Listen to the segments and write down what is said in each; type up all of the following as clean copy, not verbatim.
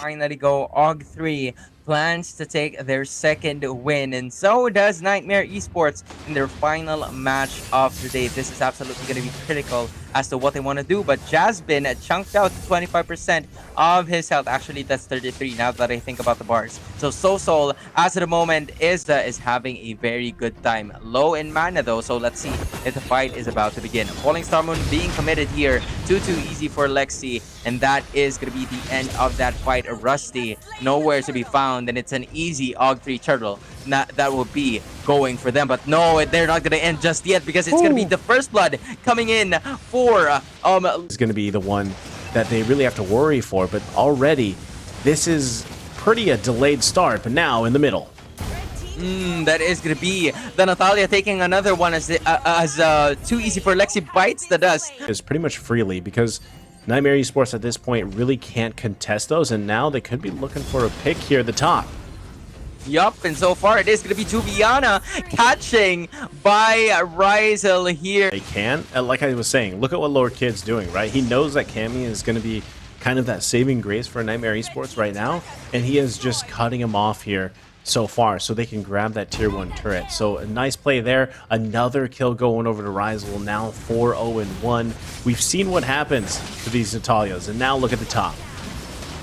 finally go. AUG3 plans to take their second win, and so does Nightmare Esports in their final match of the day. This is absolutely going to be critical as to what they want to do, but Jasmine chunked out 25% of his health. Actually, that's 33 now that I think about the bars. So Soul, as of the moment, is having a very good time. Low in mana though, so let's see if the fight is about to begin. Falling Star Moon being committed here. Too easy for Lexi, and that is going to be the end of that fight. Rusty nowhere to be found, and it's an easy AUG3 turtle that will be going for them. But no, they're not going to end just yet, because it's going to be the first blood coming in for is going to be the one that they really have to worry for. But already this is pretty a delayed start, but now in the middle. That is going to be the Natalia taking another one as too easy for Lexi bites the dust. Is pretty much freely, because Nightmare Esports at this point really can't contest those, and now they could be looking for a pick here at the top. Yup, and so far it is going to be Tubiana catching by Rizel here. They can, like I was saying, look at what Lord Kid's doing, right? He knows that Cammy is going to be kind of that saving grace for Nightmare Esports right now, and he is just cutting him off here so far so they can grab that tier 1 turret. So a nice play there. Another kill going over to Rizel, now 4-0-1. We've seen what happens to these Natalias, and now look at the top.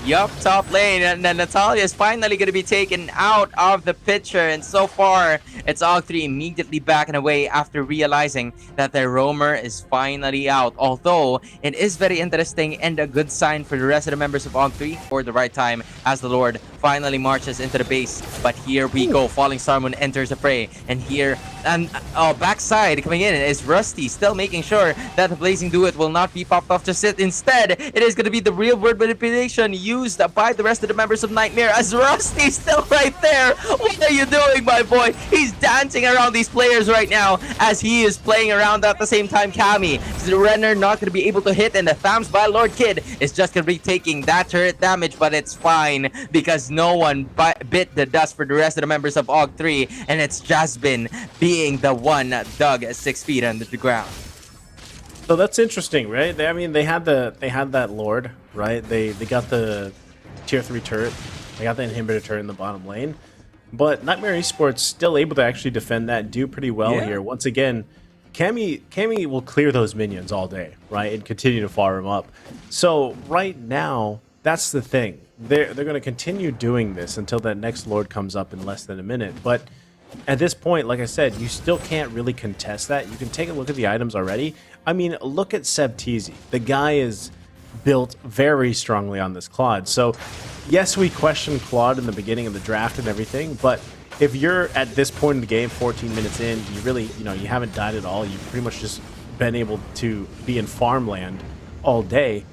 Yup, top lane, and then Natalia is finally going to be taken out of the picture, and so far it's AUG3 immediately backing away after realizing that their roamer is finally out. Although it is very interesting and a good sign for the rest of the members of AUG3 for the right time as the Lord finally marches into the base. But here we go, Falling Star Moon enters the fray, and here and backside coming in is Rusty, still making sure that the Blazing Duet will not be popped off just yet. Instead, it is going to be the real world manipulation used by the rest of the members of Nightmare, as Rusty's still right there. What are you doing, my boy? He's dancing around these players right now as he is playing around at the same time. Cammy, the Renner not going to be able to hit, and the Thams by Lord Kid is just going to be taking that turret damage, but it's fine because no one bit the dust for the rest of the members of AUG3, and it's Jasmine being the one dug 6 feet under the ground. So that's interesting, right? I mean, they had that Lord, right? They got the tier 3 turret, they got the inhibitor turret in the bottom lane, but Nightmare Esports still able to actually defend that, do pretty well here. Once again, Cammy will clear those minions all day, right, and continue to farm them up. So right now, that's the thing. They're going to continue doing this until that next Lord comes up in less than a minute. But at this point, like I said, you still can't really contest that. You can take a look at the items already. I mean, look at Sebteezy. The guy is built very strongly on this Claude. So yes, we questioned Claude in the beginning of the draft and everything, but if you're at this point in the game, 14 minutes in, you really, you haven't died at all, you've pretty much just been able to be in farmland all day,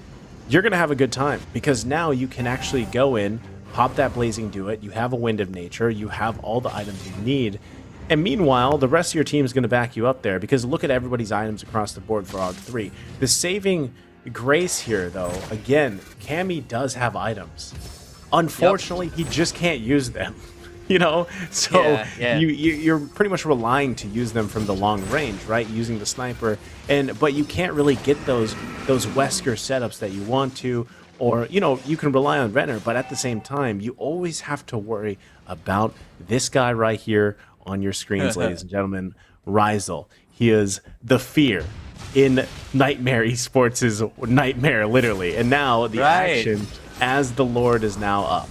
you're going to have a good time, because now you can actually go in, pop that Blazing Duet, you have a Wind of Nature, you have all the items you need, and meanwhile, the rest of your team is going to back you up there, because look at everybody's items across the board for AUG3. The saving grace here, though, again, Cammy does have items. Unfortunately, he just can't use them. So you're pretty much relying to use them from the long range, right, using the sniper, but you can't really get those Wesker setups that you want to, or you can rely on Renner, but at the same time you always have to worry about this guy right here on your screens, ladies and gentlemen, Rizel. He is the fear in Nightmare Esports' nightmare, literally, and now the action as the Lord is now up.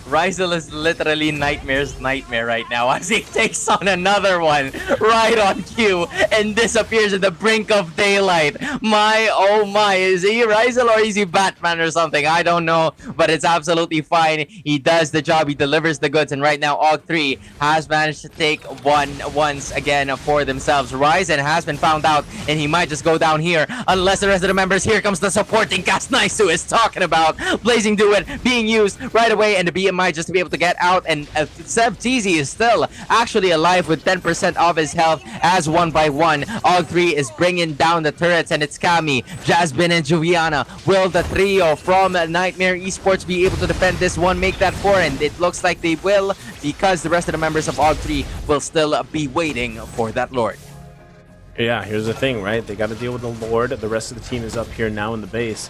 Rizel is literally Nightmare's nightmare right now as he takes on another one right on cue and disappears at the brink of daylight. My, oh my, is he Rizel or is he Batman or something? I don't know, but it's absolutely fine. He does the job, he delivers the goods, and right now AUG3 has managed to take one once again for themselves. Ryzen has been found out, and he might just go down here unless the rest of the members. Here comes the supporting cast. Nice who is talking about Blazing Duet being used right away, and the BMI just to be able to get out, and Sebteezy is still actually alive with 10% of his health as one by one. AUG3 is bringing down the turrets, and it's Cammy, Jasmine, and Juliana. Will the trio from Nightmare Esports be able to defend this one, make that 4? And it looks like they will, because the rest of the members of AUG3 will still be waiting for that Lord. Yeah, here's the thing, right? They got to deal with the Lord. The rest of the team is up here now in the base.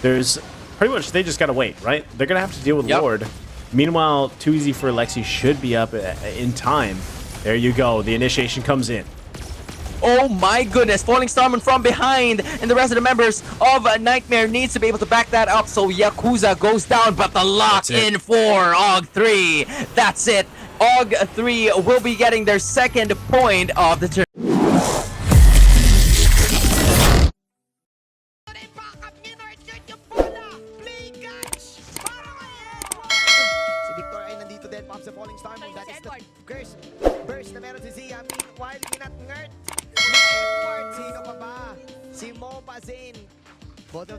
There's pretty much they just gotta wait, right? They're gonna have to deal with Lord. Meanwhile, Too Easy for Lexi should be up in time. There you go. The initiation comes in. Oh my goodness, falling Starman from behind, and the rest of the members of Nightmare needs to be able to back that up, so Yakuza goes down, but the lock in for AUG3. That's it. AUG3 will be getting their second point of the turn. Si Victor ay nandito din, Pops, sa falling Starman. That is the burst na meron si Zia. Meanwhile, kinat-ngert. Si Edward, sino pa ba? Si Mo Pazin. Both of